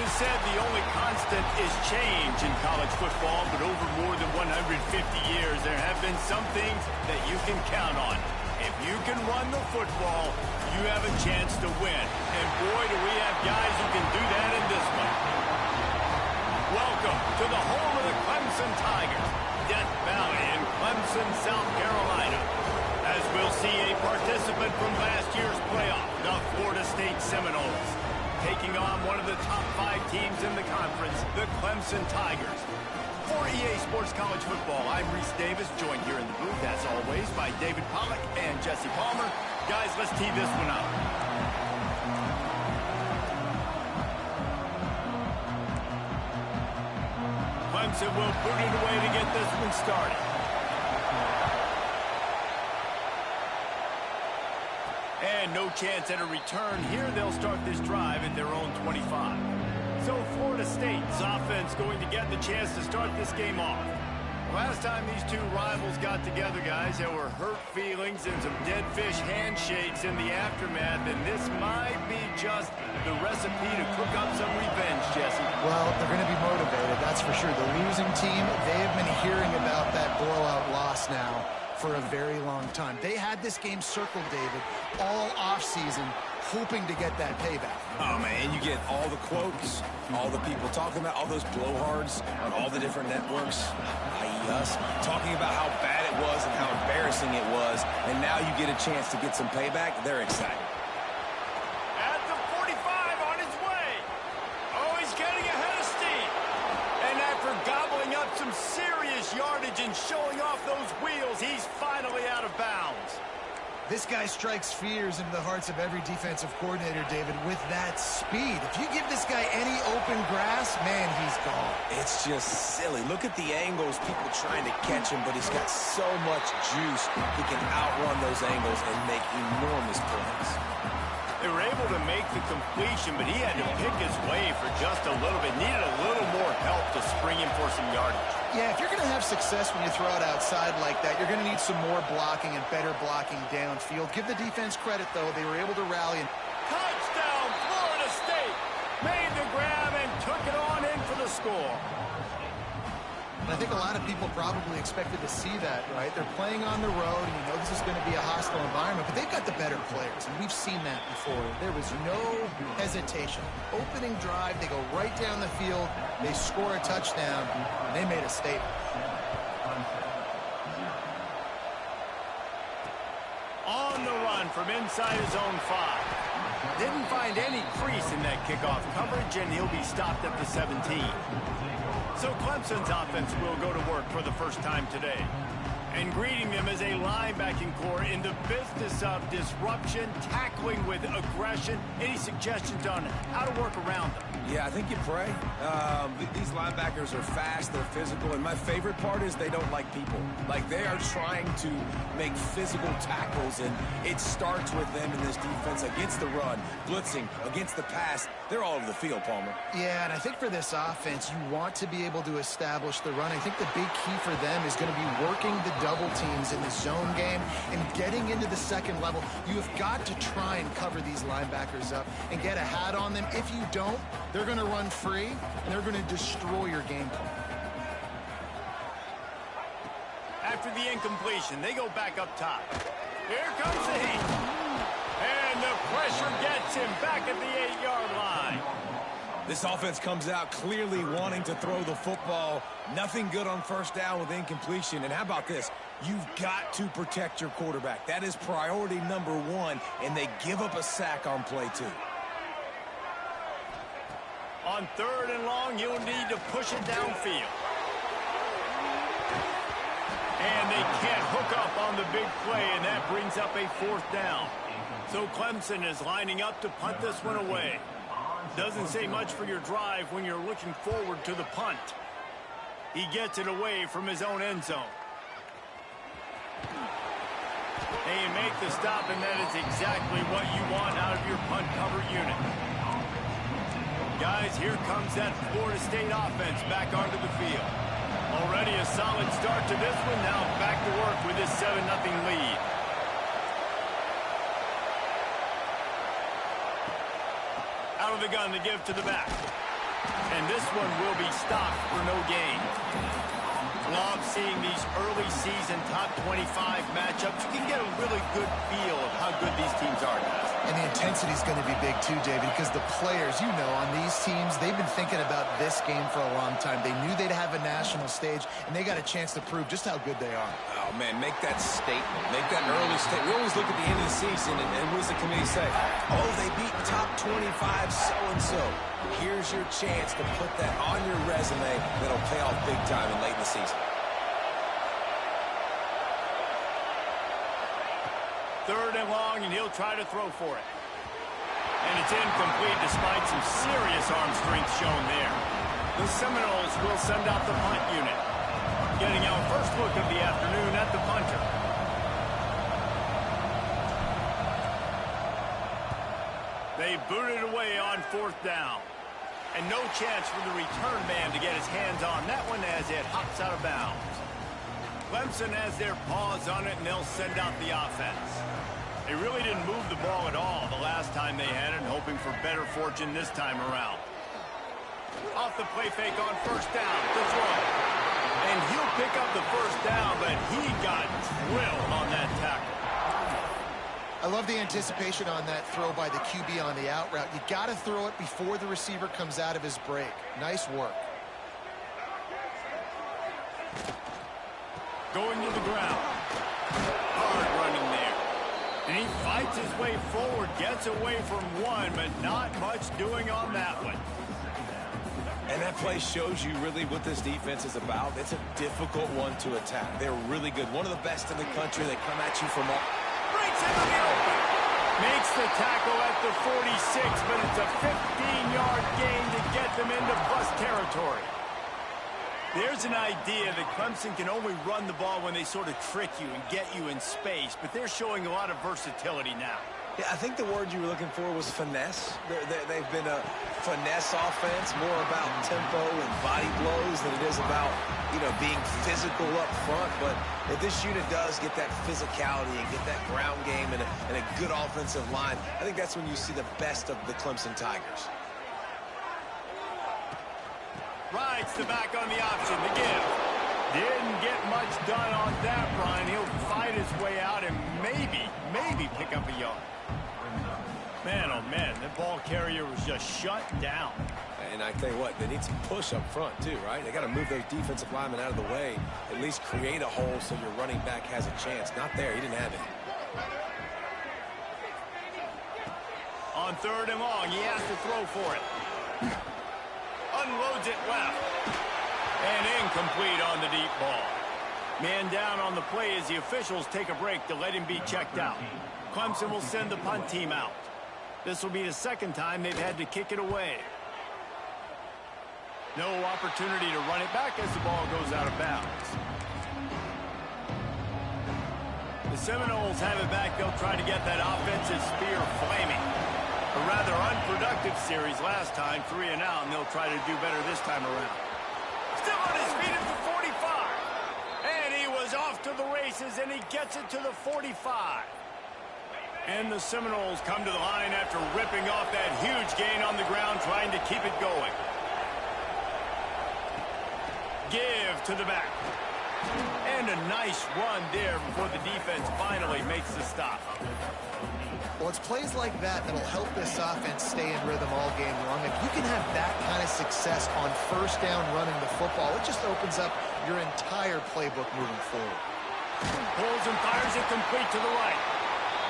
been said, the only constant is change in college football, but over more than 150 years, there have been some things that you can count on. If you can run the football, you have a chance to win. And boy, do we have guys who can do that in this one. Welcome to the home of the Clemson Tigers, Death Valley in Clemson, South Carolina. As we'll see a participant from last year's playoff, the Florida State Seminoles, taking on one of the top 5 teams in the conference, the Clemson Tigers. For EA Sports College Football, I'm Reese Davis, joined here in the booth, as always, by David Pollack and Jesse Palmer. Guys, let's tee this one up. Clemson will boot it away to get this one started. And no chance at a return here. They'll start this drive at their own 25. So Florida State's offense going to get the chance to start this game off. Last time these two rivals got together, guys, there were hurt feelings and some dead fish handshakes in the aftermath, and this might be just the recipe to cook up some revenge, Jesse. Well, they're going to be motivated, that's for sure. The losing team, they have been hearing about that blowout loss now for a very long time. They had this game circled, David, all offseason, hoping to get that payback. Oh, man, you get all the quotes, all the people talking about, all those blowhards on all the different networks, i.e. us, talking about how bad it was and how embarrassing it was, and now you get a chance to get some payback. They're excited. At the 45 on his way. Oh, he's getting ahead of steam. And after gobbling up some serious yardage and showing off those wheels, he's finally out of bounds. This guy strikes fears into the hearts of every defensive coordinator, David, with that speed. If you give this guy any open grass, man, he's gone. It's just silly. Look at the angles, people trying to catch him, but he's got so much juice. He can outrun those angles and make enormous plays. They were able to make the completion, but he had to pick his way for just a little bit. Needed a little more help to spring him for some yardage. Yeah, if you're going to have success when you throw it outside like that, you're going to need some more blocking and better blocking downfield. Give the defense credit, though. They were able to rally. Touchdown, Florida State! Made the grab and took it on in for the score. And I think a lot of people probably expected to see that, right? They're playing on the road, and you know this is going to be a hostile environment, but they've got the better players, and we've seen that before. There was no hesitation. Opening drive, they go right down the field, they score a touchdown, and they made a statement. On the run from inside his own 5. Didn't find any crease in that kickoff coverage, and he'll be stopped at the 17. So Clemson's offense will go to work for the first time today. And greeting them is a linebacking core in the business of disruption, tackling with aggression. Any suggestions on how to work around them? Yeah, I think you pray. These linebackers are fast, they're physical, and my favorite part is they don't like people. Like, they are trying to make physical tackles, and it starts with them in this defense against the run, blitzing, against the pass. They're all over the field, Palmer. Yeah, and I think for this offense, you want to be able to establish the run. I think the big key for them is going to be working the double teams in the zone game and getting into the second level. You have got to try and cover these linebackers up and get a hat on them. If you don't, they're going to run free, and they're going to destroy your game plan. After the incompletion, they go back up top. Here comes the heat. And the pressure gets him back at the 8-yard line. This offense comes out clearly wanting to throw the football. Nothing good on first down with incompletion. And how about this? You've got to protect your quarterback. That is priority number 1, and they give up a sack on play 2. On 3rd and long, you'll need to push it downfield. And they can't hook up on the big play, and that brings up a 4th down. So Clemson is lining up to punt this one away. Doesn't say much for your drive when you're looking forward to the punt. He gets it away from his own end zone. They make the stop, and that is exactly what you want out of your punt cover unit. Guys, here comes that Florida State offense back onto the field. Already a solid start to this one. Now back to work with this 7-0 lead. Out of the gun to give to the back. And this one will be stopped for no gain. Love seeing these early season top 25 matchups. You can get a really good feel of how good these teams are, guys. And the intensity is going to be big too, David, because the players, you know, on these teams, they've been thinking about this game for a long time. They knew they'd have a national stage, and they got a chance to prove just how good they are. Oh, man, make that statement. Make that early statement. We always look at the end of the season, and what does the committee say? Oh, they beat top 25 so-and-so. Here's your chance to put that on your resume that'll pay off big time and late in the season. Third and long, and he'll try to throw for it. And it's incomplete despite some serious arm strength shown there. The Seminoles will send out the punt unit. Getting our first look of the afternoon at the punter. They booted away on fourth down. And no chance for the return man to get his hands on that one as it hops out of bounds. Clemson has their paws on it, and they'll send out the offense. They really didn't move the ball at all the last time they had it, hoping for better fortune this time around. Off the play fake on first down, the throw. And he'll pick up the first down, but he got drilled on that tackle. I love the anticipation on that throw by the QB on the out route. You got to throw it before the receiver comes out of his break. Nice work. Going to the ground. Hard running there. And he fights his way forward, gets away from one, but not much doing on that one. And that play shows you really what this defense is about. It's a difficult one to attack. They're really good. One of the best in the country. They come at you from all... Breaks into the open. Makes the tackle at the 46, but it's a 15-yard gain to get them into bus territory. There's an idea that Clemson can only run the ball when they sort of trick you and get you in space, but they're showing a lot of versatility now. Yeah, I think the word you were looking for was finesse. They've been a finesse offense, more about tempo and body blows than it is about, you know, being physical up front. But if this unit does get that physicality and get that ground game and a good offensive line, I think that's when you see the best of the Clemson Tigers. Rides the back on the option, the give. Didn't get much done on that run. He'll fight his way out and maybe pick up a yard. Man, oh man, the ball carrier was just shut down. And I tell you what, they need some push up front too, right? They got to move those defensive linemen out of the way, at least create a hole so your running back has a chance. Not there, he didn't have it. On third and long, he has to throw for it. Unloads it left. And incomplete on the deep ball. Man down on the play as the officials take a break to let him be checked out. Clemson will send the punt team out. This will be the second time they've had to kick it away. No opportunity to run it back as the ball goes out of bounds. The Seminoles have it back. They'll try to get that offensive spear flaming. A rather unproductive series last time, 3 and out, and they'll try to do better this time around. Still on his feet at the 45. And he was off to the races, and he gets it to the 45. And the Seminoles come to the line after ripping off that huge gain on the ground, trying to keep it going. Give to the back. And a nice run there before the defense finally makes the stop. Well, it's plays like that that'll help this offense stay in rhythm all game long. If you can have that kind of success on first down running the football, it just opens up your entire playbook moving forward. Pulls and fires it complete to the right.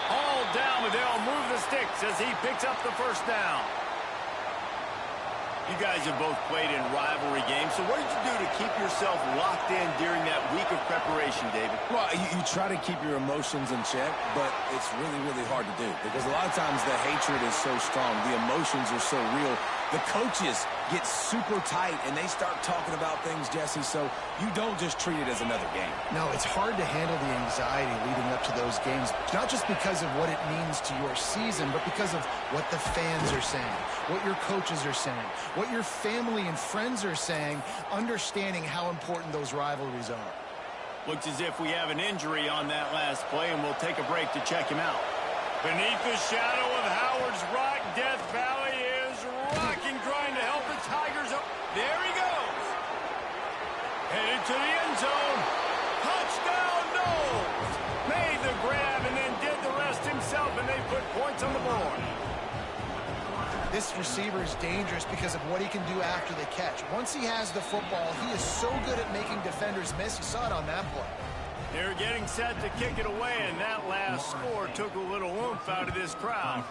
All down, but they'll move the sticks as he picks up the first down. You guys have both played in rivalry games, so what did you do to keep yourself locked in during that week of preparation, David? Well, you try to keep your emotions in check, but it's really, really hard to do because a lot of times the hatred is so strong. The emotions are so real. The coaches get super tight, and they start talking about things, Jesse, so you don't just treat it as another game. No, it's hard to handle the anxiety leading up to those games, not just because of what it means to your season, but because of what the fans are saying, what your coaches are saying, what your family and friends are saying, understanding how important those rivalries are. Looks as if we have an injury on that last play, and we'll take a break to check him out. Beneath the shadow of Howard's Rock, Death Valley is rocking, trying to help the Tigers This receiver is dangerous because of what he can do after the catch. Once he has the football, he is so good at making defenders miss. You saw it on that play. They're getting set to kick it away, and that last score took a little oomph out of this crowd.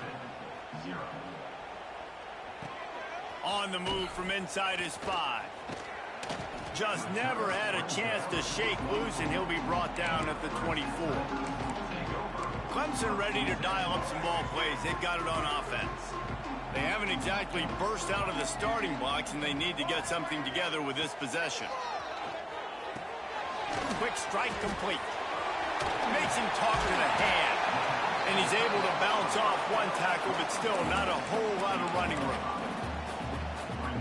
On the move from inside his 5. Just never had a chance to shake loose, and he'll be brought down at the 24. Clemson ready to dial up some ball plays. They've got it on offense. They haven't exactly burst out of the starting blocks, and they need to get something together with this possession. Quick strike complete. Makes him talk to the hand. And he's able to bounce off one tackle, but still not a whole lot of running room.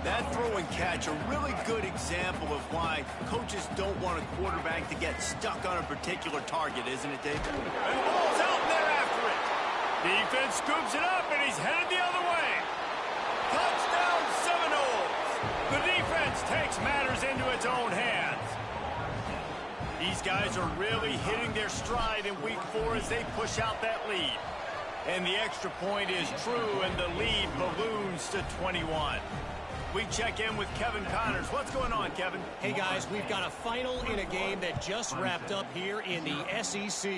That throw and catch, a really good example of why coaches don't want a quarterback to get stuck on a particular target, isn't it, Dave? And the ball's out there after it. Defense scoops it up, and he's headed the other way. Touchdown Seminoles. The defense takes matters into its own hands. These guys are really hitting their stride in week 4 as they push out that lead. And the extra point is true, and the lead balloons to 21. We check in with Kevin Connors. What's going on, Kevin? Hey, guys, we've got a final in a game that just wrapped up here in the SEC.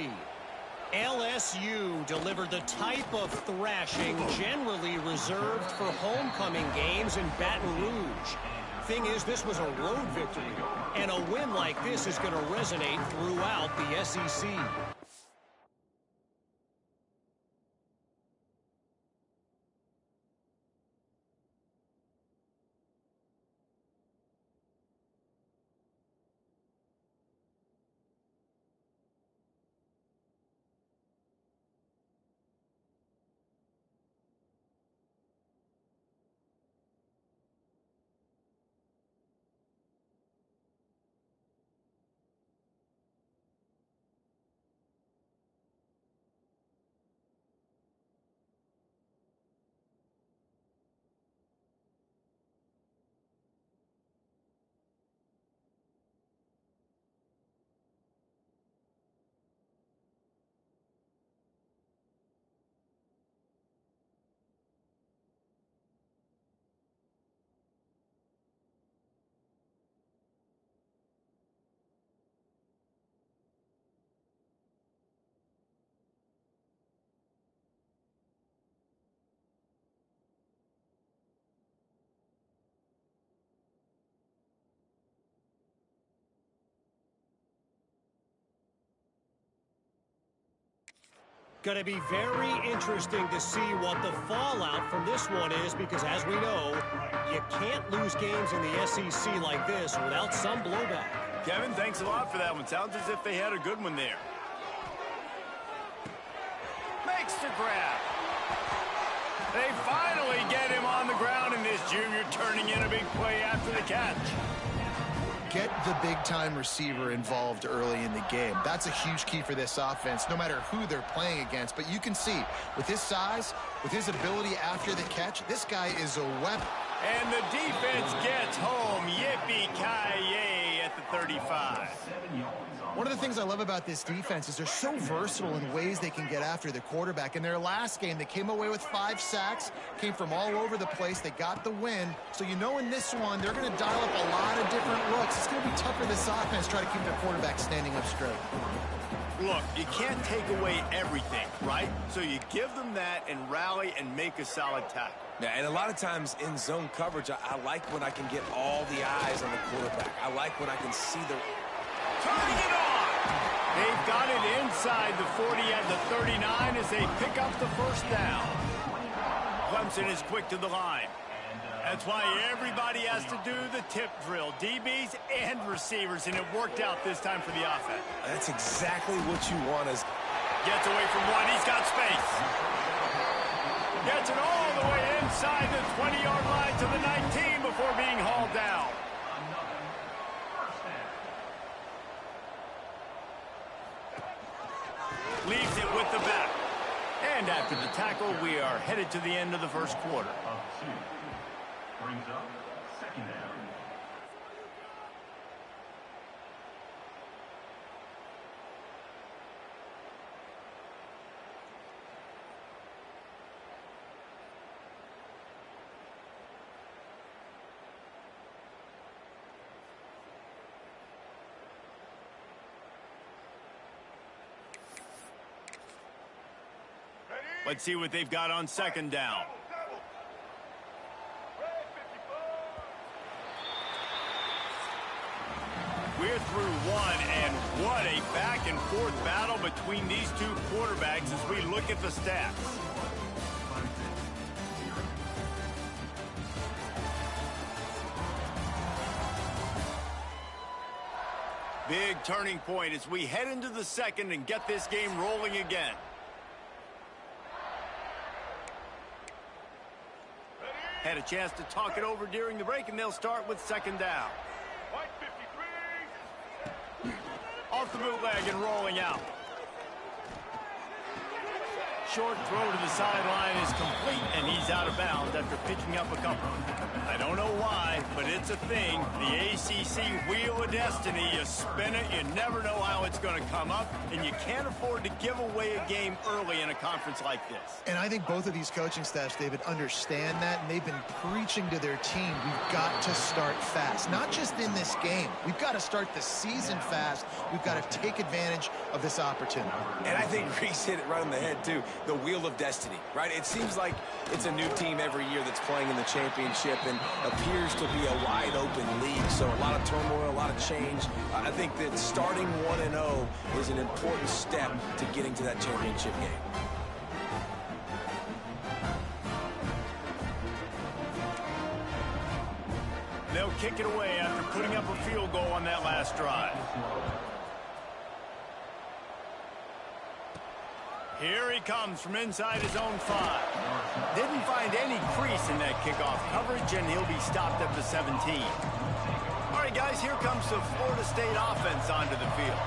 LSU delivered the type of thrashing generally reserved for homecoming games in Baton Rouge. Thing is, this was a road victory, and a win like this is going to resonate throughout the SEC. Going to be very interesting to see what the fallout from this one is, because as we know, you can't lose games in the SEC like this without some blowback. Kevin, thanks a lot for that one. Sounds as if they had a good one there. Makes the grab. They finally get him on the ground, and this junior turning in a big play after the catch. Get the big-time receiver involved early in the game. That's a huge key for this offense, no matter who they're playing against. But you can see, with his size, with his ability after the catch, this guy is a weapon. And the defense gets home. Yippee-ki-yay at the 35. One of the things I love about this defense is they're so versatile in ways they can get after the quarterback. In their last game, they came away with 5 sacks, came from all over the place. They got the win. So you know in this one, they're going to dial up a lot of different looks. It's going to be tough for this offense to try to keep their quarterback standing up straight. Look, you can't take away everything, right? So you give them that and rally and make a solid tackle. Yeah, and a lot of times in zone coverage, I like when I can get all the eyes on the quarterback. I like when I can see the... Turning it on! They've got it inside the 40 at the 39 as they pick up the first down. Clemson is quick to the line. That's why everybody has to do the tip drill, DBs and receivers, and it worked out this time for the offense. That's exactly what you want. Gets away from one. He's got space. Gets it all the way inside the 20-yard line to the 19 before being hauled down. Leaves it with the back. And after the tackle, we are headed to the end of the first quarter. Brings up second down. Let's see what they've got on second down. We're through one, and what a back-and-forth battle between these two quarterbacks as we look at the stats. Big turning point as we head into the second and get this game rolling again. Had a chance to talk it over during the break, and they'll start with second down. Off the bootleg and rolling out. Short throw to the sideline is complete, and he's out of bounds after picking up a couple. I don't know why, but it's a thing. The ACC Wheel of Destiny, you spin it, you never know how it's going to come up, and you can't afford to give away a game early in a conference like this. And I think both of these coaching staffs, David, understand that, and they've been preaching to their team, we've got to start fast. Not just in this game. We've got to start the season fast. We've got to take advantage of this opportunity. And I think Reese hit it right on the head, too. The Wheel of Destiny, right? It seems like it's a new team every year that's playing in the championship and appears to be a wide-open league. So a lot of turmoil, a lot of change. I think that starting 1-0 is an important step to getting to that championship game. They'll kick it away after putting up a field goal on that last drive. Here he comes from inside his own 5. Didn't find any crease in that kickoff coverage, and he'll be stopped at the 17. All right, guys, here comes the Florida State offense onto the field.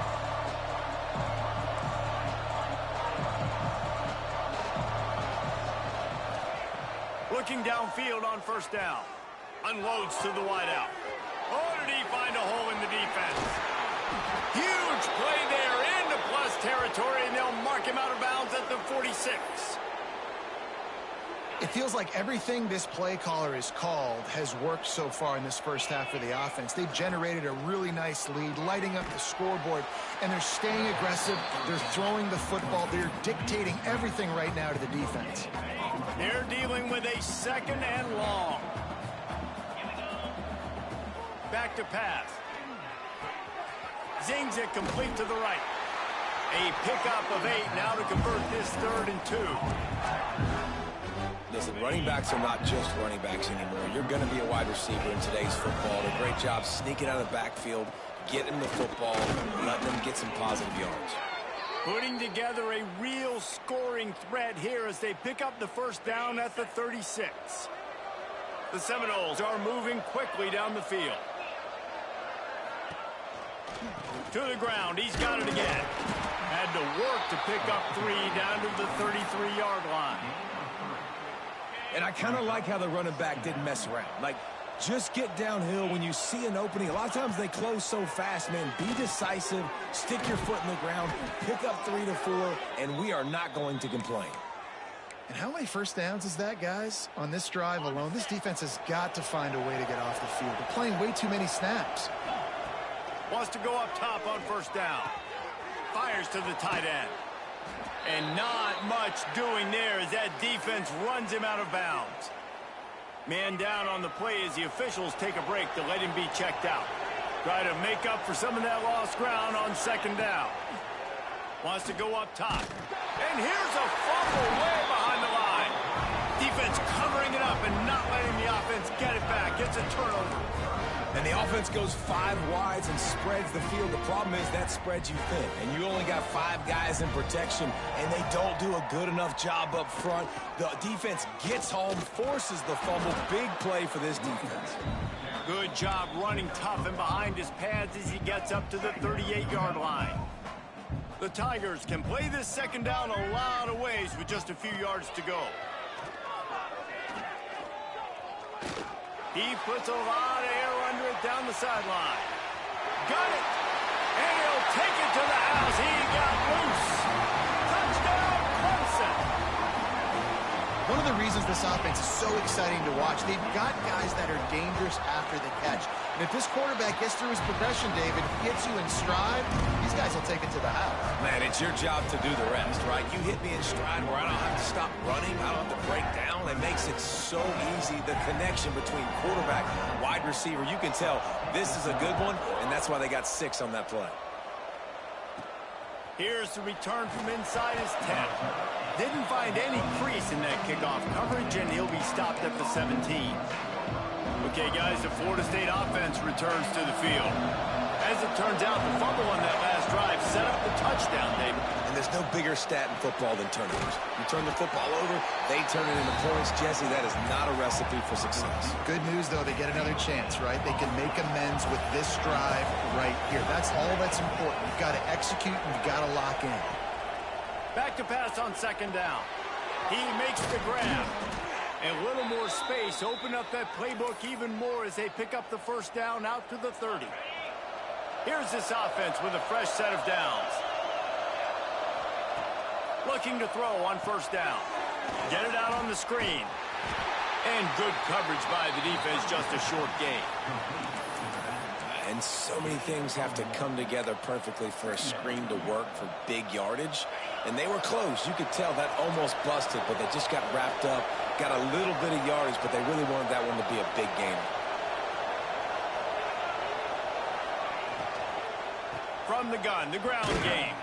Looking downfield on first down. Unloads to the wideout. Oh, did he find a hole in the defense? Huge play there into plus territory, and they'll mark him out of bounds at the 46. It feels like everything this play caller has called has worked so far in this first half of the offense. They've generated a really nice lead, lighting up the scoreboard, and they're staying aggressive. They're throwing the football. They're dictating everything right now to the defense. They're dealing with a second and long. Back to pass. Zings it complete to the right. A pickup of 8 now to convert this 3rd and 2. Listen, running backs are not just running backs anymore. You're going to be a wide receiver in today's football. A great job sneaking out of the backfield, getting the football, and letting them get some positive yards. Putting together a real scoring threat here as they pick up the first down at the 36. The Seminoles are moving quickly down the field. To the ground, he's got it again. Had to work to pick up 3 down to the 33-yard line. And I kind of like how the running back didn't mess around. Like, just get downhill when you see an opening. A lot of times they close so fast, man. Be decisive, stick your foot in the ground, pick up 3 to 4, and we are not going to complain. And how many first downs is that, guys? On this drive alone, this defense has got to find a way to get off the field. They're playing way too many snaps. Wants to go up top on first down. Fires to the tight end. And not much doing there as that defense runs him out of bounds. Man down on the play as the officials take a break to let him be checked out. Try to make up for some of that lost ground on second down. Wants to go up top. And here's a fumble way behind the line. Defense covering it up and not letting the offense get it back. It's a turnover. And the offense goes 5 wides and spreads the field. The problem is that spreads you thin. And you only got 5 guys in protection, and they don't do a good enough job up front. The defense gets home, forces the fumble. Big play for this defense. Good job running tough and behind his pads as he gets up to the 38-yard line. The Tigers can play this second down a lot of ways with just a few yards to go. He puts a lot of air under it down the sideline. Got it! And he'll take it to the house. He got loose. Touchdown, Clemson! One of the reasons this offense is so exciting to watch. They've got guys that are dangerous after the catch. And if this quarterback gets through his progression, David, gets you in stride, these guys will take it to the house. Man, it's your job to do the rest, right? You hit me in stride where I don't have to stop running. I don't have to break down. It makes it so easy. The connection between quarterback and wide receiver, you can tell this is a good one, and that's why they got 6 on that play. Here's the return from inside his 10. Didn't find any crease in that kickoff coverage, and he'll be stopped at the 17. Okay, guys, the Florida State offense returns to the field. As it turns out, the fumble on that last drive set up the touchdown, David. And there's no bigger stat in football than turnovers. You turn the football over, they turn it into points. Jesse, that is not a recipe for success. Good news, though, they get another chance, right? They can make amends with this drive right here. That's all that's important. You've got to execute and you've got to lock in. Back to pass on second down. He makes the grab. And a little more space. Open up that playbook even more as they pick up the first down out to the 30. Here's this offense with a fresh set of downs. Looking to throw on first down. Get it out on the screen. And good coverage by the defense, just a short gain. And so many things have to come together perfectly for a screen to work for big yardage. And they were close. You could tell that almost busted, but they just got wrapped up, got a little bit of yardage, but they really wanted that one to be a big gainer. From the gun, the ground game.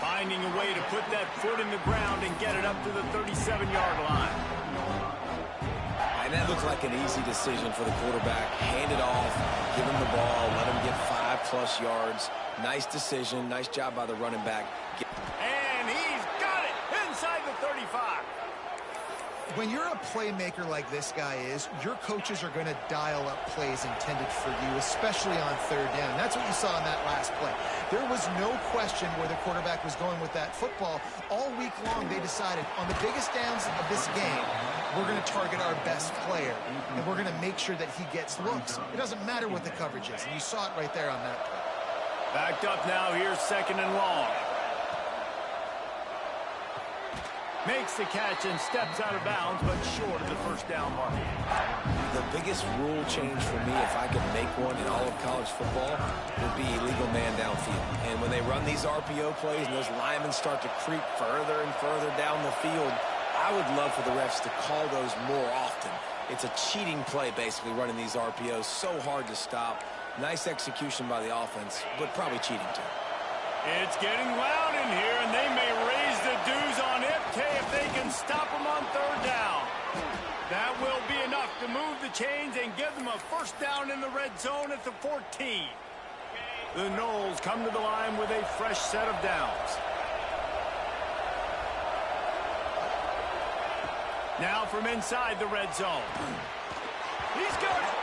Finding a way to put that foot in the ground and get it up to the 37-yard line. And that looked like an easy decision for the quarterback. Hand it off, give him the ball, let him get 5+ yards. Nice decision, nice job by the running back. And he's got it inside the 35. When you're a playmaker like this guy is, your coaches are going to dial up plays intended for you, especially on third down. That's what you saw in that last play. There was no question where the quarterback was going with that football. All week long, they decided on the biggest downs of this game, we're going to target our best player, and we're going to make sure that he gets looks. It doesn't matter what the coverage is, and you saw it right there on that play. Backed up now, here's second and long. Makes the catch and steps out of bounds, but short of the first down mark. The biggest rule change for me, if I could make one in all of college football, would be illegal man downfield. And when they run these RPO plays and those linemen start to creep further and further down the field, I would love for the refs to call those more often. It's a cheating play, basically, running these RPOs. So hard to stop. Nice execution by the offense, but probably cheating too. It's getting loud in here, and they may raise the dues on Ipte if they can stop them on third down. That will be enough to move the chains and give them a first down in the red zone at the 14. The Noles come to the line with a fresh set of downs. Now from inside the red zone. He's got it.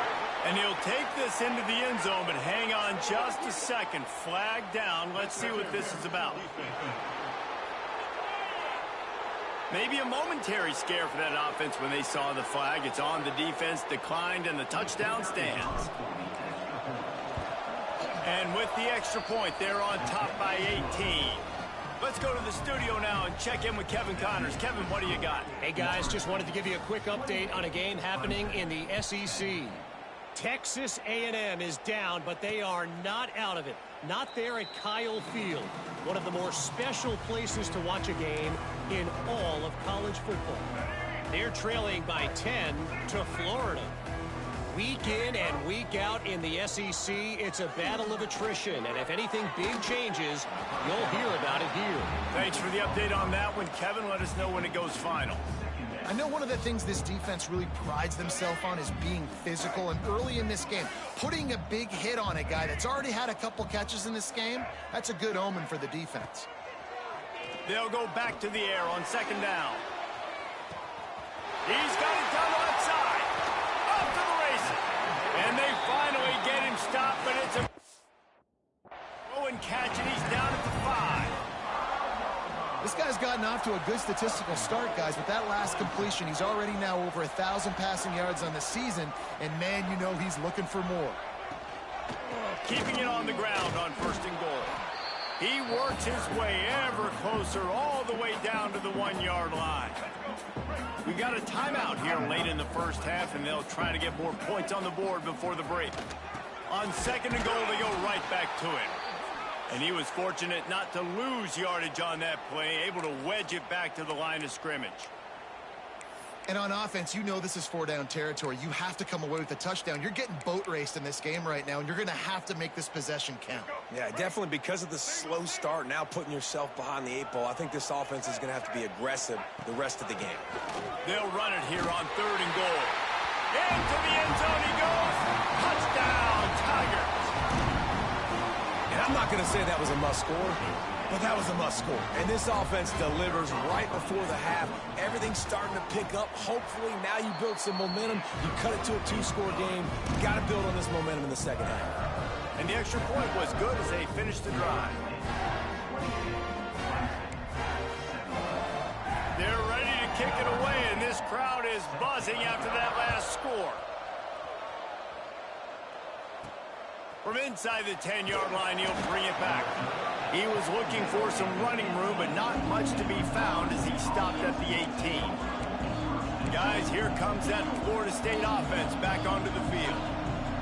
And he'll take this into the end zone, but hang on just a second. Flag down. Let's see what this is about. Maybe a momentary scare for that offense when they saw the flag. It's on the defense, declined, and the touchdown stands. And with the extra point, they're on top by 18. Let's go to the studio now and check in with Kevin Connors. Kevin, what do you got? Hey, guys, just wanted to give you a quick update on a game happening in the SEC. Texas A&M is down, but they are not out of it. Not there at Kyle Field, one of the more special places to watch a game in all of college football. They're trailing by 10 to Florida. Week in and week out in the SEC, it's a battle of attrition, and if anything big changes, you'll hear about it here. Thanks for the update on that one, Kevin. Let us know when it goes final. I know one of the things this defense really prides themselves on is being physical, and early in this game, putting a big hit on a guy that's already had a couple catches in this game, that's a good omen for the defense. They'll go back to the air on second down. He's got it down the left side. Off to the races. And they finally get him stopped, but it's a throw and catch, and he's down at the 5. This guy's gotten off to a good statistical start, guys. With that last completion, he's already now over 1,000 passing yards on the season, and man, you know he's looking for more. Keeping it on the ground on first and goal. He works his way ever closer all the way down to the 1-yard line. We got a timeout here late in the first half, and they'll try to get more points on the board before the break. On 2nd and goal, they go right back to it. And he was fortunate not to lose yardage on that play, able to wedge it back to the line of scrimmage. And on offense, you know this is 4-down territory. You have to come away with a touchdown. You're getting boat raced in this game right now, and you're going to have to make this possession count. Yeah, definitely because of the slow start, now putting yourself behind the 8-ball, I think this offense is going to have to be aggressive the rest of the game. They'll run it here on 3rd and goal. Into the end zone he goes. Touchdown, Tigers. And I'm not going to say that was a must-score, but that was a must-score. And this offense delivers right before the half. Everything's starting to pick up. Hopefully, now you build some momentum. You cut it to a 2-score game. You got to build on this momentum in the second half. And the extra point was good as they finished the drive. They're ready to kick it away, and this crowd is buzzing after that last score. From inside the 10-yard line, he'll bring it back. He was looking for some running room, but not much to be found as he stopped at the 18. Guys, here comes that Florida State offense back onto the field.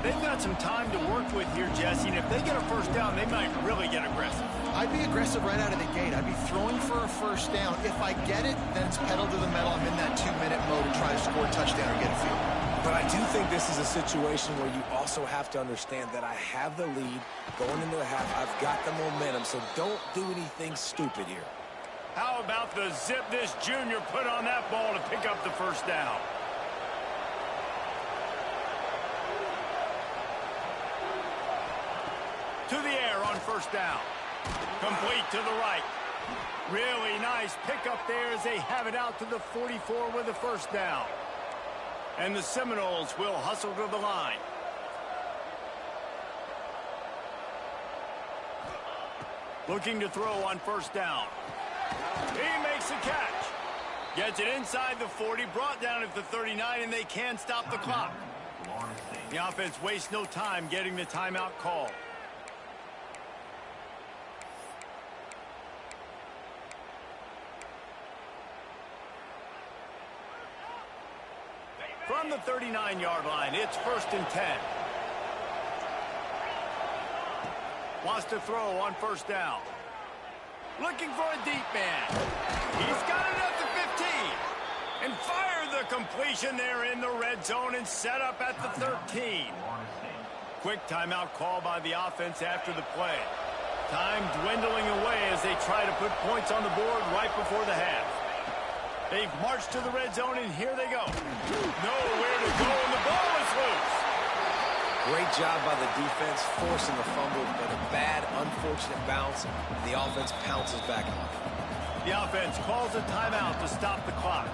They've got some time to work with here, Jesse, and if they get a first down, they might really get aggressive. I'd be aggressive right out of the gate. I'd be throwing for a first down. If I get it, then it's pedal to the metal. I'm in that 2-minute mode and try to score a touchdown or get a field. But I do think this is a situation where you also have to understand that I have the lead going into the half. I've got the momentum, so don't do anything stupid here. How about the zip this junior put on that ball to pick up the first down? To the air on first down. Complete to the right. Really nice pickup there as they have it out to the 44 with the first down. And the Seminoles will hustle to the line. Looking to throw on first down. He makes a catch. Gets it inside the 40, brought down at the 39, and they can't stop the clock. The offense wastes no time getting the timeout call. From the 39-yard line, it's 1st and 10. Wants to throw on first down. Looking for a deep man. He's got it at the 15. And fire the completion there in the red zone and set up at the 13. Quick timeout call by the offense after the play. Time dwindling away as they try to put points on the board right before the half. They've marched to the red zone, and here they go. Nowhere to go, and the ball is loose. Great job by the defense, forcing the fumble, but a bad, unfortunate bounce, and the offense pounces back on it. The offense calls a timeout to stop the clock.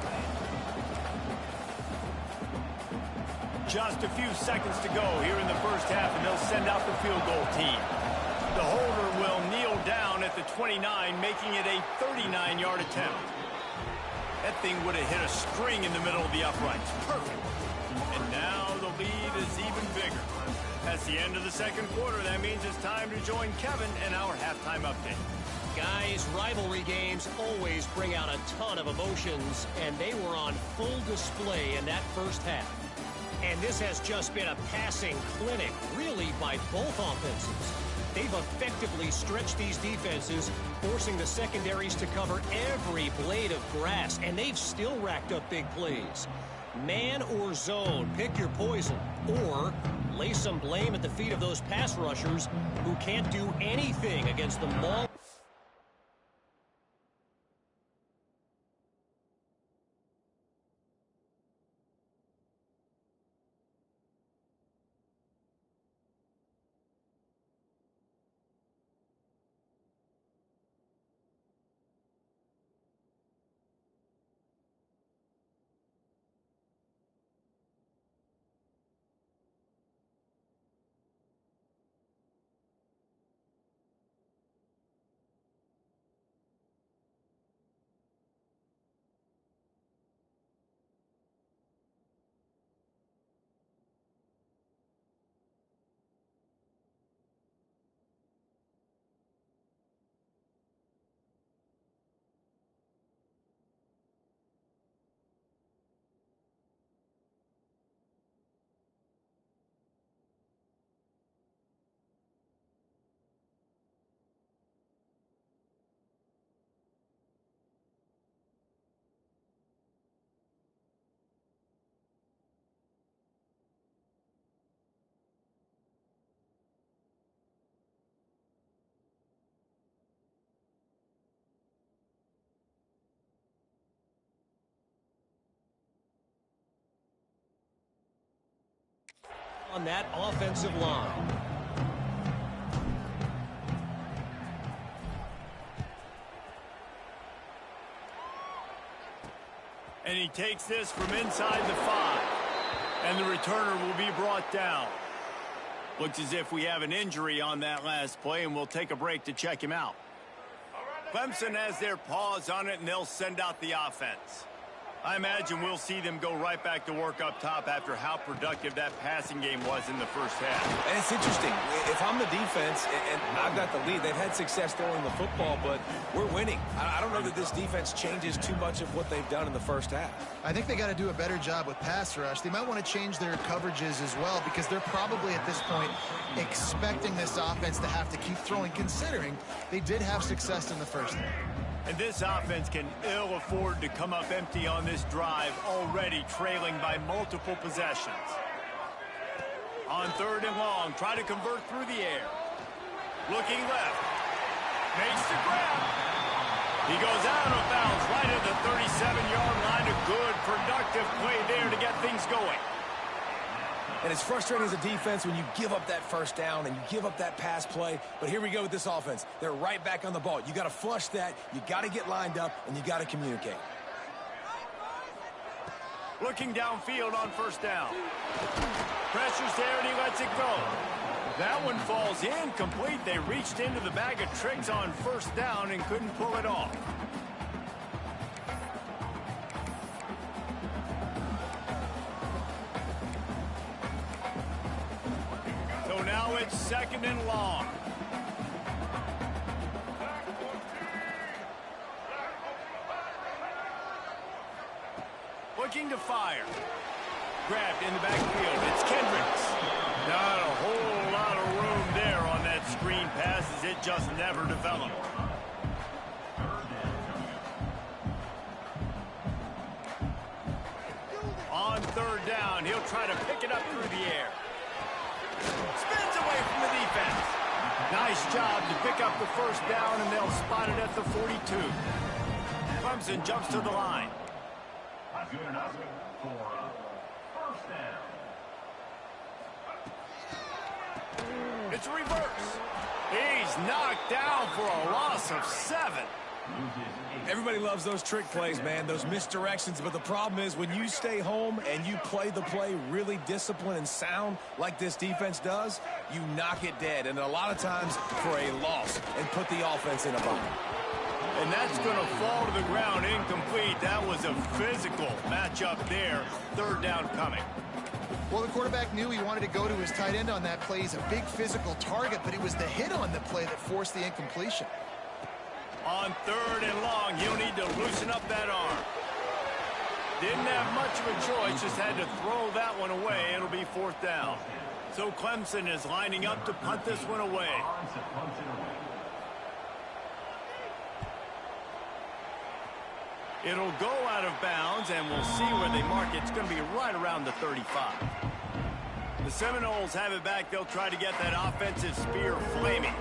Just a few seconds to go here in the first half, and they'll send out the field goal team. The holder will kneel down at the 29, making it a 39-yard attempt. That thing would have hit a string in the middle of the uprights. Perfect. And now the lead is even bigger. That's the end of the second quarter. That means it's time to join Kevin in our halftime update. Guys, rivalry games always bring out a ton of emotions, and they were on full display in that first half. And this has just been a passing clinic, really, by both offenses. They've effectively stretched these defenses, forcing the secondaries to cover every blade of grass, and they've still racked up big plays. Man or zone, pick your poison, or lay some blame at the feet of those pass rushers who can't do anything against the maul. on that offensive line. And he takes this from inside the 5. And the returner will be brought down. Looks as if we have an injury on that last play, and we'll take a break to check him out. Clemson has their paws on it, and they'll send out the offense. I imagine we'll see them go right back to work up top after how productive that passing game was in the first half. And it's interesting. If I'm the defense and I've got the lead, they've had success throwing the football, but we're winning. I don't know that this defense changes too much of what they've done in the first half. I think they got to do a better job with pass rush. They might want to change their coverages as well, because they're probably at this point expecting this offense to have to keep throwing, considering they did have success in the first half. And this offense can ill afford to come up empty on this drive, already trailing by multiple possessions. On 3rd and long, try to convert through the air. Looking left. Makes the grab. He goes out of bounds right at the 37-yard line. A good, productive play there to get things going. And it's frustrating as a defense when you give up that first down and you give up that pass play. But here we go with this offense. They're right back on the ball. You got to flush that. You got to get lined up, and you got to communicate. Looking downfield on 1st down. Pressure's there, and he lets it go. That one falls incomplete. They reached into the bag of tricks on 1st down and couldn't pull it off. Now it's 2nd and long. Looking to fire. Grabbed in the backfield. It's Kendricks. Not a whole lot of room there on that screen pass, as it just never developed. On 3rd down, he'll try to pick it up through the air. Spins away from the defense. Nice job to pick up the 1st down, and they'll spot it at the 42. Clemson jumps to the line. Good enough for 1st down. It's a reverse. He's knocked down for a loss of 7. Everybody loves those trick plays, man, those misdirections. But the problem is when you stay home and you play the play really disciplined and sound like this defense does, you knock it dead. And a lot of times for a loss and put the offense in a bind. And that's going to fall to the ground incomplete. That was a physical matchup there. 3rd down coming. Well, the quarterback knew he wanted to go to his tight end on that play. He's a big physical target, but it was the hit on the play that forced the incompletion. On 3rd and long, he'll need to loosen up that arm. Didn't have much of a choice, just had to throw that one away. It'll be 4th down. So Clemson is lining up to punt this one away. It'll go out of bounds, and we'll see where they mark it. It's going to be right around the 35. The Seminoles have it back. They'll try to get that offensive spear flaming.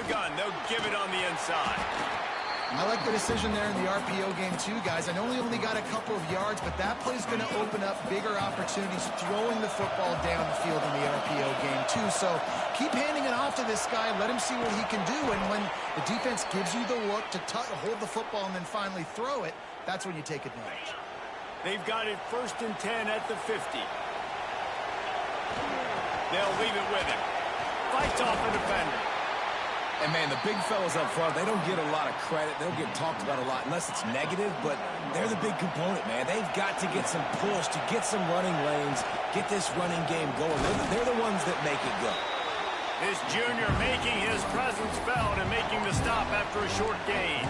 the gun. They'll give it on the inside. I like the decision there in the RPO game too, guys. I know he only got a couple of yards, but that play is going to open up bigger opportunities throwing the football down the field in the RPO game too. So keep handing it off to this guy. Let him see what he can do. And when the defense gives you the look to hold the football and then finally throw it, that's when you take advantage. They've got it 1st and 10 at the 50. They'll leave it with him. Fights off the defender. And, man, the big fellas up front, they don't get a lot of credit. They don't get talked about a lot unless it's negative, but they're the big component, man. They've got to get some push, to get some running lanes, get this running game going. They're the ones that make it go. This junior making his presence felt and making the stop after a short gain.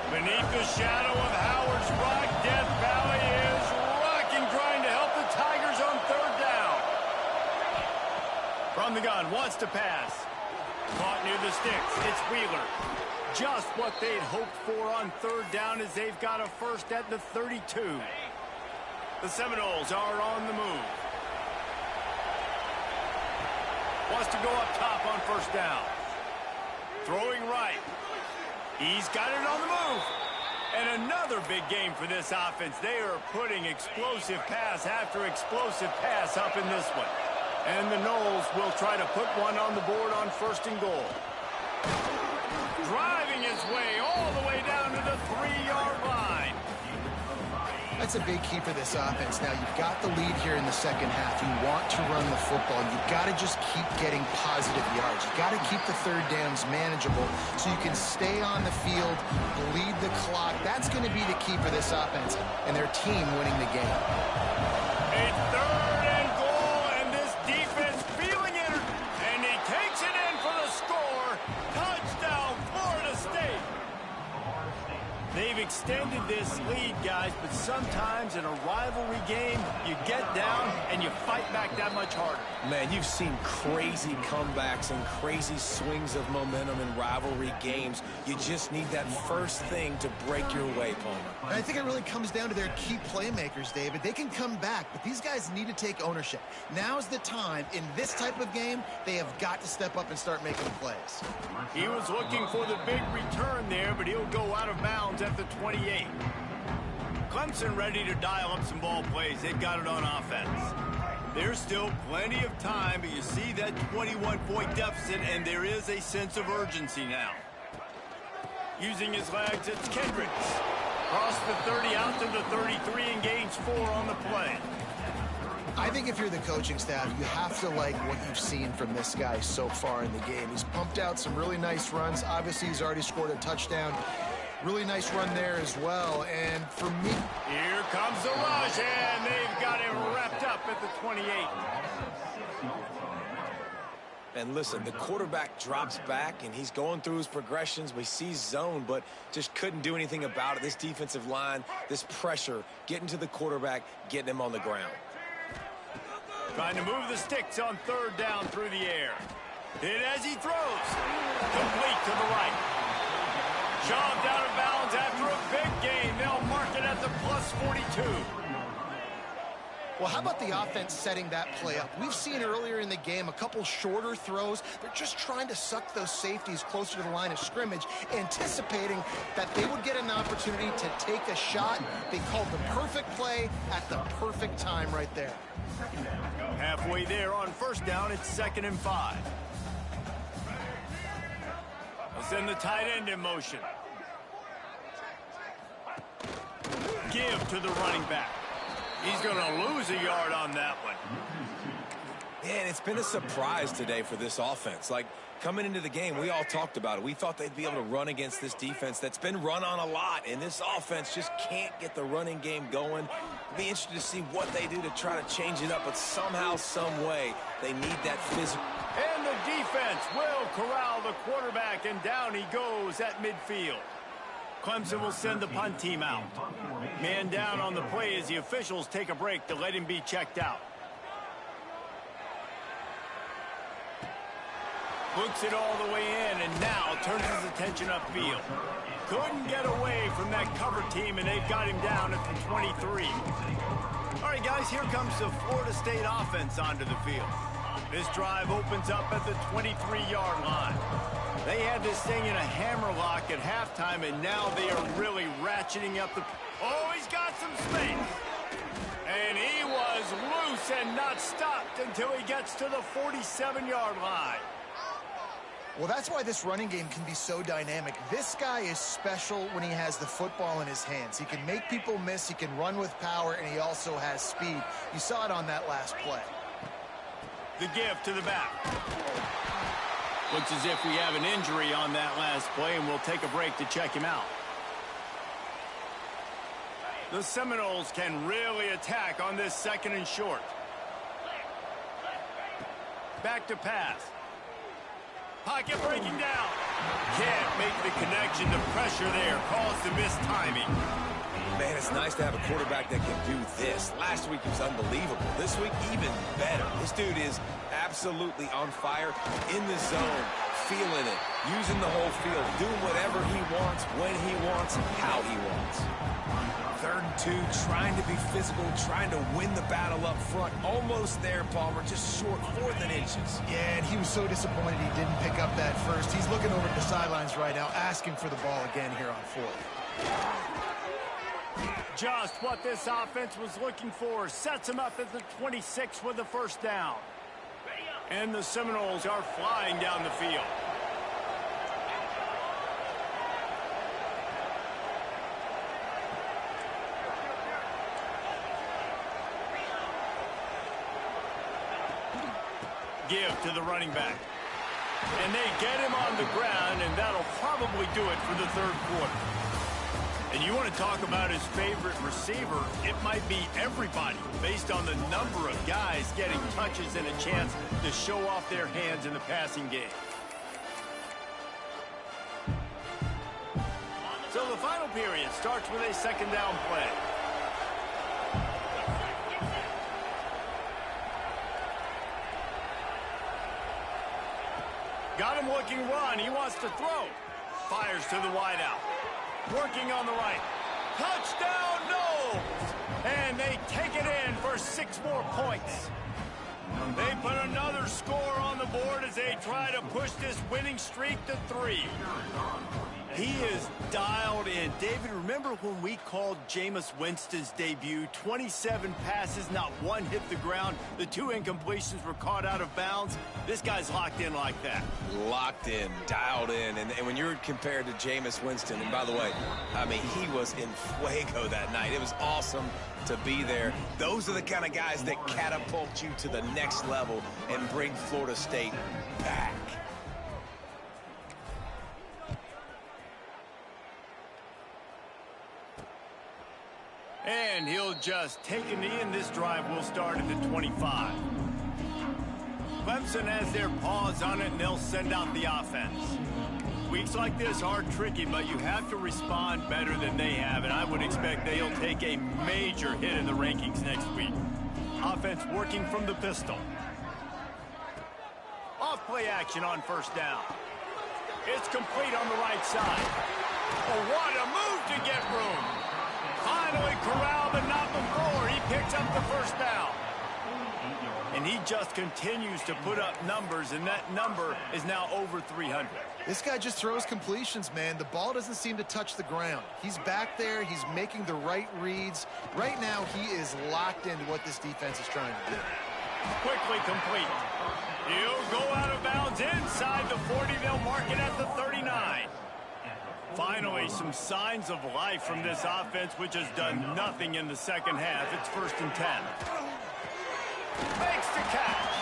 Beneath the shadow of Howard's Rock, Death Valley is rocking, trying to help the Tigers on 3rd down. From the gun, wants to pass. Caught near the sticks. It's Wheeler. Just what they'd hoped for on 3rd down as they've got a first at the 32. The Seminoles are on the move. Wants to go up top on 1st down. Throwing right. He's got it on the move. And another big game for this offense. They are putting explosive pass after explosive pass up in this one. And the Noles will try to put one on the board on 1st and goal. Driving his way all the way down to the 3-yard line. That's a big key for this offense. Now, you've got the lead here in the second half. You want to run the football. You've got to just keep getting positive yards. You've got to keep the 3rd downs manageable so you can stay on the field, bleed the clock. That's going to be the key for this offense and their team winning the game. A 3rd and goal, and this defense feeling it, and he takes it in for the score. Touchdown, Florida State. They've extended this lead, guys, but sometimes in a rivalry game, you get down and you fight back that much harder. Man, you've seen crazy comebacks and crazy swings of momentum in rivalry games. You just need that first thing to break your way, Palmer. And I think it really comes down to their key playmakers, David. They can come back, but these guys need to take ownership. Now's the time. In this type of game, they have got to step up and start making plays. He was looking for the big return there, but he'll go out of bounds at the 28. Clemson ready to dial up some ball plays. They've got it on offense. There's still plenty of time, but you see that 21-point deficit, and there is a sense of urgency now. Using his legs, it's Kendricks. Cross the 30 out to the 33 and gains 4 on the play. I think if you're the coaching staff, you have to like what you've seen from this guy so far in the game. He's pumped out some really nice runs. Obviously, he's already scored a touchdown. Really nice run there as well. And for me... Here comes the rush, and they've got him wrapped up at the 28. And listen, the quarterback drops back, and he's going through his progressions. We see zone, but just couldn't do anything about it. This defensive line, this pressure, getting to the quarterback, getting him on the ground. Trying to move the sticks on 3rd down through the air. Hit as he throws. Complete to the right. Shoved out of bounds after a big gain. They'll mark it at the plus 42. Well, how about the offense setting that play up? We've seen earlier in the game a couple shorter throws. They're just trying to suck those safeties closer to the line of scrimmage, anticipating that they would get an opportunity to take a shot. They called the perfect play at the perfect time right there. Halfway there on 1st down, it's 2nd and 5. They'll send the tight end in motion. Give to the running back. He's going to lose a yard on that one. Man, it's been a surprise today for this offense. Like, coming into the game, we all talked about it. We thought they'd be able to run against this defense that's been run on a lot, and this offense just can't get the running game going. It'll be interesting to see what they do to try to change it up, but somehow, some way, they need that physical. And the defense will corral the quarterback, and down he goes at midfield. Clemson will send the punt team out. Man down on the play as the officials take a break to let him be checked out. Looks it all the way in, and now turns his attention upfield. Couldn't get away from that cover team, and they've got him down at the 23. All right, guys, here comes the Florida State offense onto the field. This drive opens up at the 23-yard line. They had this thing in a hammerlock at halftime, and now they are really ratcheting up the... Oh, he's got some space. And he was loose and not stopped until he gets to the 47-yard line. Well, that's why this running game can be so dynamic. This guy is special when he has the football in his hands. He can make people miss, he can run with power, and he also has speed. You saw it on that last play. The give to the back. Looks as if we have an injury on that last play, and we'll take a break to check him out. The Seminoles can really attack on this 2nd and short. Back to pass. Pocket breaking down. Can't make the connection. The pressure there caused the missed timing. Man, it's nice to have a quarterback that can do this. Last week he was unbelievable. This week, even better. This dude is absolutely on fire, in the zone, feeling it, using the whole field, doing whatever he wants, when he wants, how he wants. 3rd and 2, trying to be physical, trying to win the battle up front. Almost there, Palmer, just short, 4th and inches. Yeah, and he was so disappointed he didn't pick up that first. He's looking over at the sidelines right now, asking for the ball again here on 4th. Just what this offense was looking for. Sets him up at the 26 with the first down. And the Seminoles are flying down the field. Give to the running back. And they get him on the ground, and that'll probably do it for the 3rd quarter. And you want to talk about his favorite receiver, it might be everybody based on the number of guys getting touches and a chance to show off their hands in the passing game. So the final period starts with a 2nd down play. Got him looking run. He wants to throw. Fires to the wideout. Working on the right. Touchdown, no! And they take it in for 6 more points. They put another score on the board as they try to push this winning streak to 3. He is dialed in. David, remember when we called Jameis Winston's debut? 27 passes, not one hit the ground. The 2 incompletions were caught out of bounds. This guy's locked in like that. Locked in, dialed in. And when you're compared to Jameis Winston, and by the way, I mean, he was in fuego that night. It was awesome to be there. Those are the kind of guys that catapult you to the next level and bring Florida State back. And he'll just take a knee, and this drive will start at the 25. Clemson has their paws on it, and they'll send out the offense. Weeks like this are tricky, but you have to respond better than they have, and I would expect they'll take a major hit in the rankings next week. Offense working from the pistol. Off play action on 1st down. It's complete on the right side. Oh, what a move to get room. Finally corralled, but not before. He picks up the 1st down. And he just continues to put up numbers, and that number is now over 300. This guy just throws completions, man. The ball doesn't seem to touch the ground. He's back there. He's making the right reads. Right now, he is locked into what this defense is trying to do. Quickly complete. He'll go out of bounds inside the 40. They'll mark it at the 39. Finally, some signs of life from this offense, which has done nothing in the 2nd half. It's 1st and 10. Makes the catch.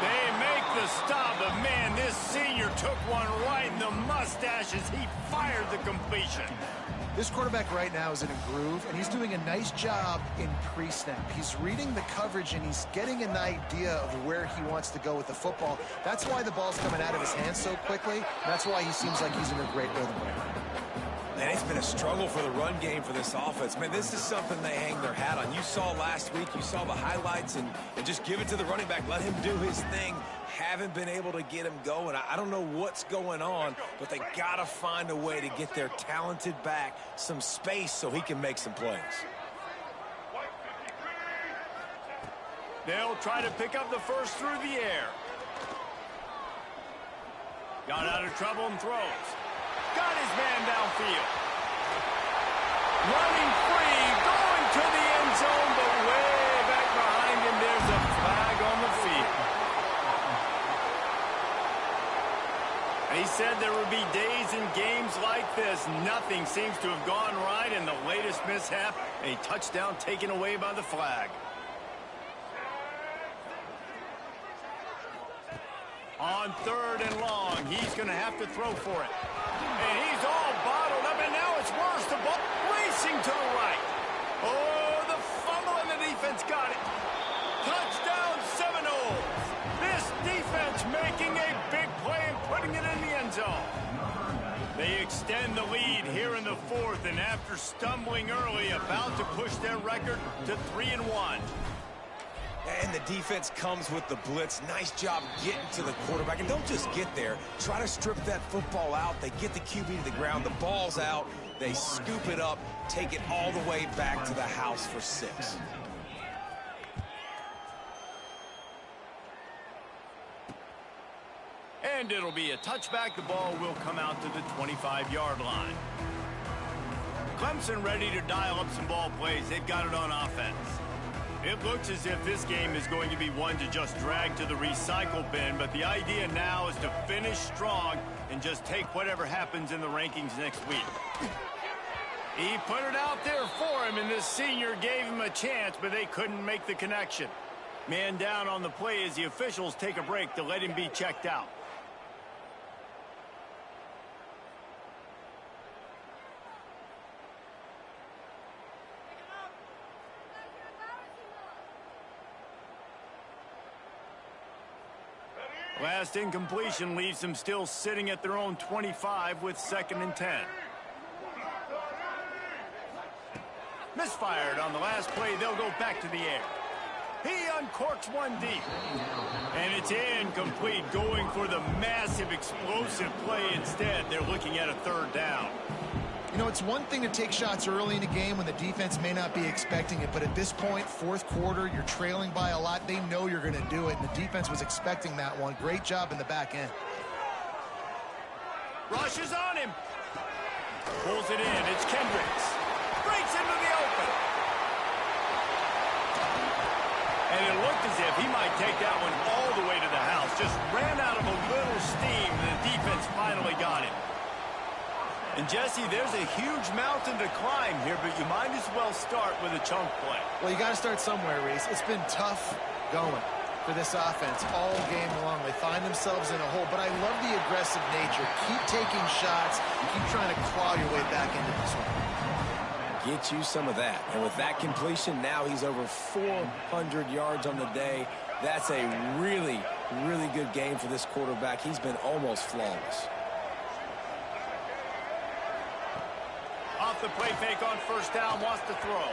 They make the stop, but man, this senior took one right in the mustache as he fired the completion. This quarterback right now is in a groove, and he's doing a nice job in pre-snap. He's reading the coverage, and he's getting an idea of where he wants to go with the football. That's why the ball's coming out of his hands so quickly. That's why he seems like he's in a great rhythm right now. Man, it's been a struggle for the run game for this offense. Man, this is something they hang their hat on. You saw last week, you saw the highlights, and just give it to the running back. Let him do his thing. Haven't been able to get him going. I don't know what's going on, but they got to find a way to get their talented back some space so he can make some plays. They'll try to pick up the first through the air. Got out of trouble and throws. Got his man downfield. Running free, going to the end zone, but way back behind him, there's a flag on the field. He said there would be days in games like this. Nothing seems to have gone right, and the latest mishap, a touchdown taken away by the flag. On 3rd and long, he's going to have to throw for it. And he's all bottled up, and now it's worse. The ball racing to the right. Oh, the fumble, and the defense got it. Touchdown Seminoles. This defense making a big play and putting it in the end zone. They extend the lead here in the 4th, and after stumbling early, about to push their record to 3-1. And the defense comes with the blitz. Nice job getting to the quarterback. And don't just get there. Try to strip that football out. They get the QB to the ground. The ball's out. They scoop it up, take it all the way back to the house for 6. And it'll be a touchback. The ball will come out to the 25-yard line. Clemson ready to dial up some ball plays. They've got it on offense. It looks as if this game is going to be one to just drag to the recycle bin, but the idea now is to finish strong and just take whatever happens in the rankings next week. He put it out there for him, and this senior gave him a chance, but they couldn't make the connection. Man down on the play as the officials take a break to let him be checked out. Last incompletion leaves them still sitting at their own 25 with 2nd and 10. Misfired on the last play. They'll go back to the air. He uncorks one deep. And it's incomplete, going for the massive explosive play instead. They're looking at a 3rd down. You know, it's one thing to take shots early in a game when the defense may not be expecting it, but at this point, 4th quarter, you're trailing by a lot. They know you're going to do it, and the defense was expecting that one. Great job in the back end. Rushes on him. Pulls it in. It's Kendricks. Breaks into the open. And it looked as if he might take that one all the way to the house. Just ran out of a little steam, and the defense finally got him. And, Jesse, there's a huge mountain to climb here, but you might as well start with a chunk play. Well, you got to start somewhere, Reese. It's been tough going for this offense all game long. They find themselves in a hole, but I love the aggressive nature. Keep taking shots. Keep trying to claw your way back into this one. Get you some of that. And with that completion, now he's over 400 yards on the day. That's a really, really good game for this quarterback. He's been almost flawless. Off the play fake on 1st down, wants to throw.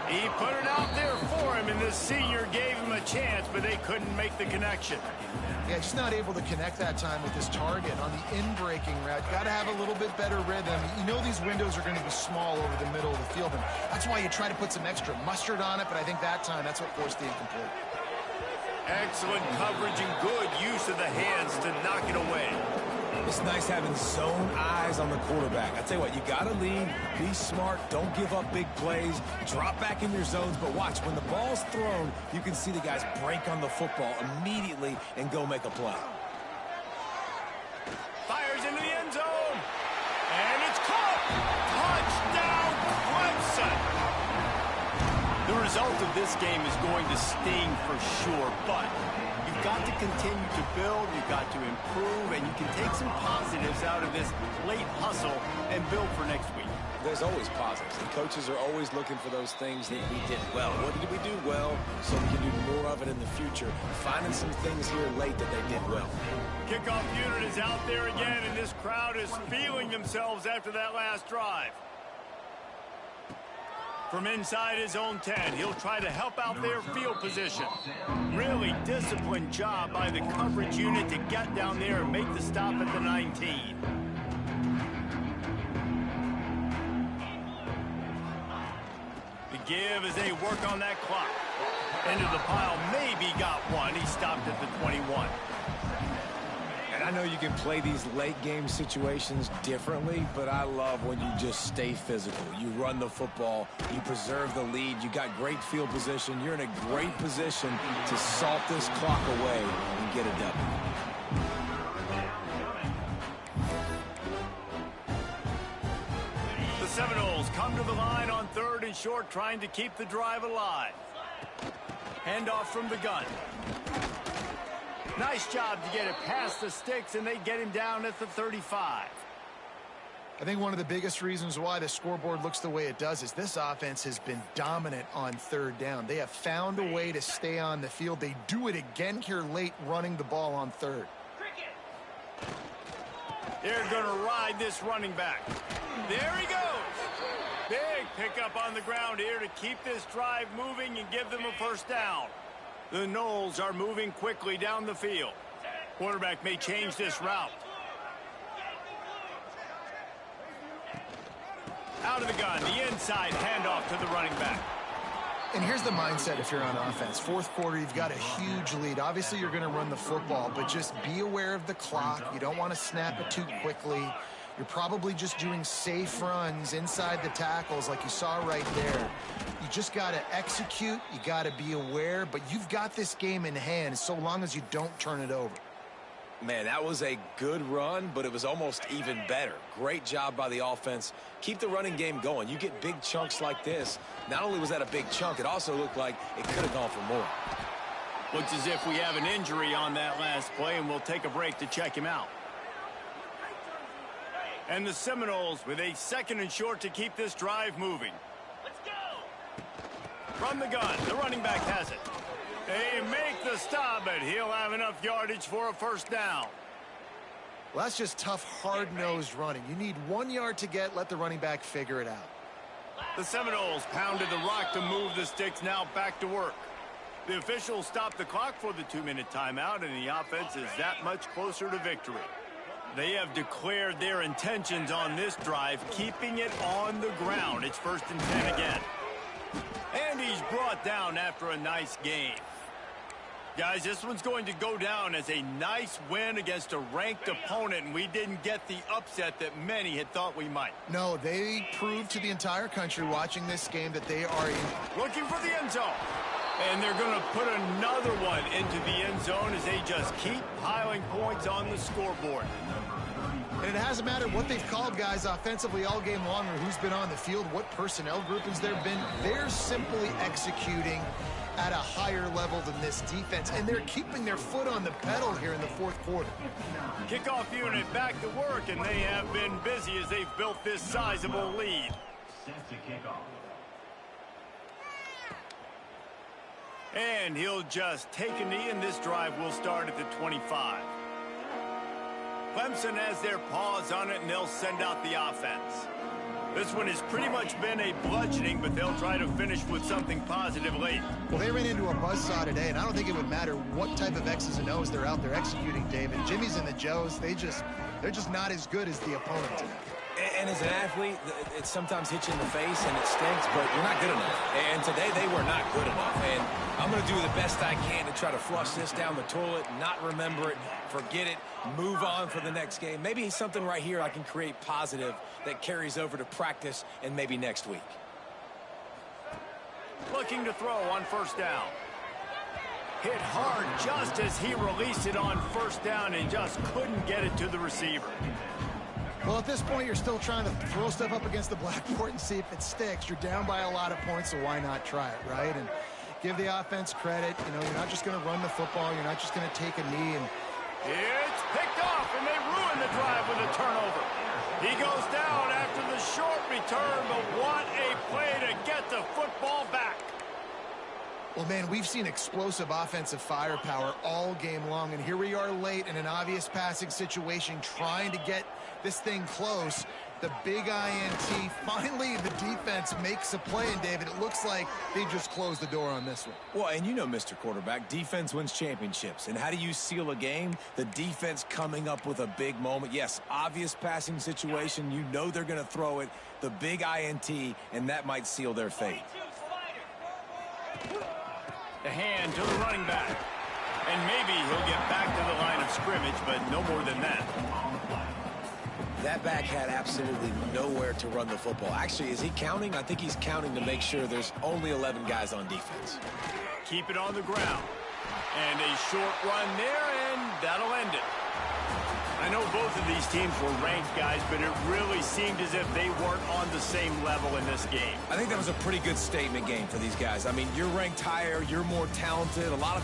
He put it out there for him, and the senior gave him a chance, but they couldn't make the connection. Yeah, just not able to connect that time with his target on the in-breaking route. Got to have a little bit better rhythm. You know these windows are going to be small over the middle of the field, and that's why you try to put some extra mustard on it, but I think that time that's what forced the incomplete. Excellent coverage and good use of the hands to knock it away. It's nice having zone eyes on the quarterback. I tell you what, you got to lead, be smart, don't give up big plays, drop back in your zones, but watch, when the ball's thrown, you can see the guys break on the football immediately and go make a play. Fires into the end zone, and it's caught. Touchdown, Clemson. The result of this game is going to sting for sure, but you've got to continue to build, you've got to improve, and you can take some positives out of this late hustle and build for next week. There's always positives, and coaches are always looking for those things that we did well. What did we do well so we can do more of it in the future? Finding some things here late that they did well. Kickoff unit is out there again, and this crowd is feeling themselves after that last drive. From inside his own 10, he'll try to help out their field position. Really disciplined job by the coverage unit to get down there and make the stop at the 19. The give as they work on that clock. Into the pile, maybe got one. He stopped at the 21. And I know you can play these late game situations differently, but I love when you just stay physical. You run the football, you preserve the lead, you got great field position, you're in a great position to salt this clock away and get a W. The Seminoles come to the line on 3rd and short, trying to keep the drive alive. Handoff from the gun. Nice job to get it past the sticks, and they get him down at the 35. I think one of the biggest reasons why the scoreboard looks the way it does is this offense has been dominant on 3rd down. They have found a way to stay on the field. They do it again here late, running the ball on 3rd. They're going to ride this running back. There he goes. Big pickup on the ground here to keep this drive moving and give them a first down. The Noles are moving quickly down the field. Quarterback may change this route. Out of the gun, the inside handoff to the running back. And here's the mindset if you're on offense. 4th quarter, you've got a huge lead. Obviously, you're going to run the football, but just be aware of the clock. You don't want to snap it too quickly. You're probably just doing safe runs inside the tackles like you saw right there. You just got to execute. You got to be aware, but you've got this game in hand so long as you don't turn it over. Man, that was a good run, but it was almost even better. Great job by the offense. Keep the running game going. You get big chunks like this. Not only was that a big chunk, it also looked like it could have gone for more. Looks as if we have an injury on that last play, and we'll take a break to check him out. And the Seminoles with a 2nd and short to keep this drive moving. Let's go! From the gun, the running back has it. They make the stop, but he'll have enough yardage for a first down. Well, that's just tough, hard-nosed running. You need 1 yard to get, let the running back figure it out. The Seminoles pounded the rock to move the sticks, now back to work. The officials stopped the clock for the 2-minute timeout, and the offense is that much closer to victory. They have declared their intentions on this drive, keeping it on the ground. It's 1st and 10 again. And he's brought down after a nice game. Guys, this one's going to go down as a nice win against a ranked opponent, and we didn't get the upset that many had thought we might. No, they proved to the entire country watching this game that they are looking for the end zone. And they're going to put another one into the end zone as they just keep piling points on the scoreboard. And it hasn't mattered what they've called guys offensively all game long or who's been on the field, what personnel groupings there have been. They're simply executing at a higher level than this defense, and they're keeping their foot on the pedal here in the 4th quarter. Kickoff unit back to work, and they have been busy as they've built this sizable lead. Set to kick off. And he'll just take a knee, and this drive will start at the 25. Clemson has their paws on it, and they'll send out the offense. This one has pretty much been a bludgeoning, but they'll try to finish with something positive late. Well, they ran into a buzzsaw today, and I don't think it would matter what type of X's and O's they're out there executing, David. Jimmy's and the Joes, they're just not as good as the opponent today. And as an athlete, it sometimes hits you in the face and it stinks, but you're not good enough. And today they were not good enough. And I'm going to do the best I can to try to flush this down the toilet, not remember it, forget it, move on for the next game. Maybe something right here I can create positive that carries over to practice and maybe next week. Looking to throw on 1st down. Hit hard just as he released it on 1st down and just couldn't get it to the receiver. Well, at this point, you're still trying to throw stuff up against the blackboard and see if it sticks. You're down by a lot of points, so why not try it, right? And give the offense credit. You know, you're not just going to run the football. You're not just going to take a knee. And it's picked off, and they ruin the drive with a turnover. He goes down after the short return, but what a play to get the football back. Well, man, we've seen explosive offensive firepower all game long, and here we are late in an obvious passing situation trying to get this thing close. The big INT, finally the defense makes a play, and David, it looks like they just closed the door on this one. Well, and you know, Mr. Quarterback, defense wins championships. And how do you seal a game? The defense coming up with a big moment. Yes, obvious passing situation. You know they're going to throw it. The big INT, and that might seal their fate. The hand to the running back. And maybe he'll get back to the line of scrimmage, but no more than that. That back had absolutely nowhere to run the football. Actually, is he counting? I think he's counting to make sure there's only 11 guys on defense. Keep it on the ground. And a short run there, and that'll end it. I know both of these teams were ranked, guys, but it really seemed as if they weren't on the same level in this game. I think that was a pretty good statement game for these guys. I mean, you're ranked higher, you're more talented. A lot of